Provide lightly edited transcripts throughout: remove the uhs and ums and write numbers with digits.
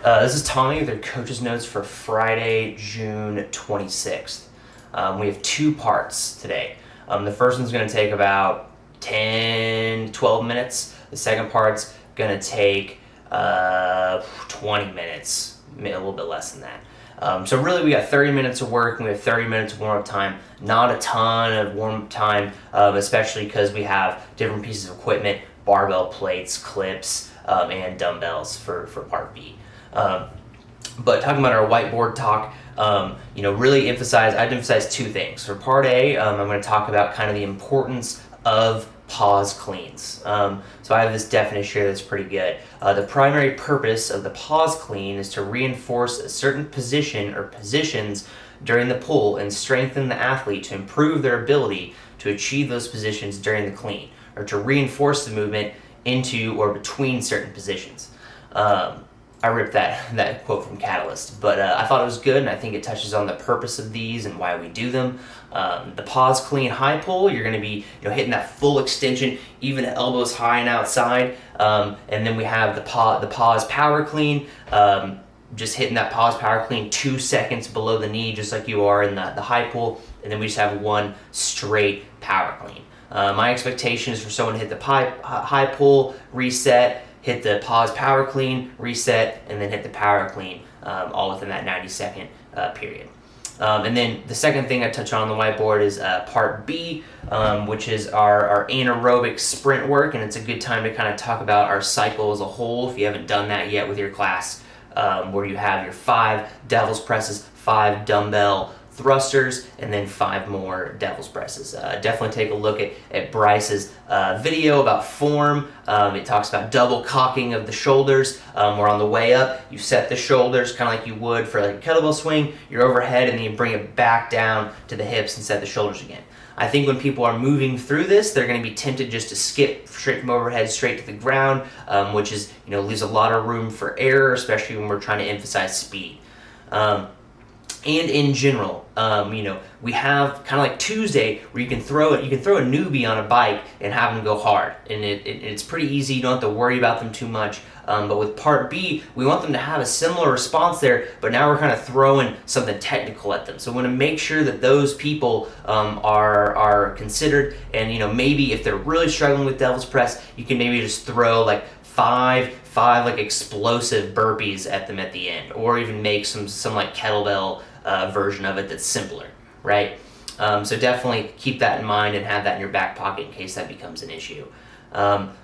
This is Tommy with your coach's notes for Friday, June 26th. We have two parts today. The first one's going to take about 10, 12 minutes. The second part's going to take 20 minutes, a little bit less than that. So really we got 30 minutes of work and we have 30 minutes of warm-up time. Not a ton of warm-up time, especially because we have different pieces of equipment, barbell plates, clips, and dumbbells for part B. But talking about our whiteboard talk, really I'd emphasize two things. For part A, I'm going to talk about kind of the importance of pause cleans. So I have this definition here that's pretty good. The primary purpose of the pause clean is to reinforce a certain position or positions during the pull and strengthen the athlete to improve their ability to achieve those positions during the clean, or to reinforce the movement into or between certain positions. I ripped that quote from Catalyst, but I thought it was good, and I think it touches on the purpose of these and why we do them. The pause clean high pull, you're going to be hitting that full extension, even elbows high and outside, and then we have the pause power clean, just hitting that pause power clean 2 seconds below the knee, just like you are in the high pull, and then we just have one straight power clean. My expectation is for someone to hit the high pull, reset, hit the pause power clean, reset, and then hit the power clean, all within that 90-second period. And then the second thing I touch on the whiteboard is part B, which is our anaerobic sprint work, and it's a good time to kind of talk about our cycle as a whole if you haven't done that yet with your class, where you have your 5 devil's presses, 5 dumbbell thrusters, and then 5 more devil's presses. Definitely take a look at Bryce's video about form. It talks about double cocking of the shoulders. Where on the way up, you set the shoulders kind of like you would for like a kettlebell swing. You're overhead, and then you bring it back down to the hips and set the shoulders again. I think when people are moving through this, they're going to be tempted just to skip straight from overhead straight to the ground, which is leaves a lot of room for error, especially when we're trying to emphasize speed. And in general, we have kind of like Tuesday where you can throw a newbie on a bike and have them go hard, and it's pretty easy. You don't have to worry about them too much. But with part B, we want them to have a similar response there, but now we're kind of throwing something technical at them. So we want to make sure that those people are considered, and maybe if they're really struggling with devil's press, you can maybe just throw like five like explosive burpees at them at the end, or even make some like kettlebell version of it that's simpler, right? So definitely keep that in mind and have that in your back pocket in case that becomes an issue.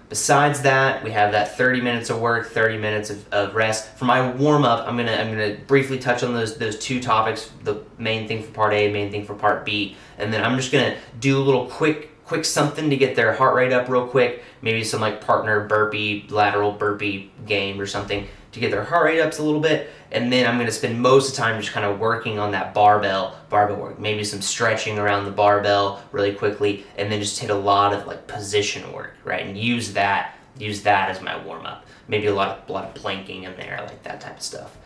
Besides that, we have that 30 minutes of work, 30 minutes of rest. For my warm-up, I'm gonna briefly touch on those two topics, the main thing for part A, main thing for part B, and then I'm just gonna do a little quick something to get their heart rate up real quick, maybe some like partner burpee, lateral burpee game or something to get their heart rate up a little bit, and then I'm going to spend most of the time just kind of working on that barbell work, maybe some stretching around the barbell really quickly, and then just hit a lot of like position work, right, and use that as my warm-up, maybe a lot of planking in there, like that type of stuff.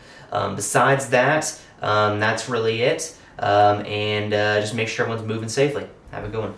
Besides that, that's really it, and just make sure everyone's moving safely. Have a good one.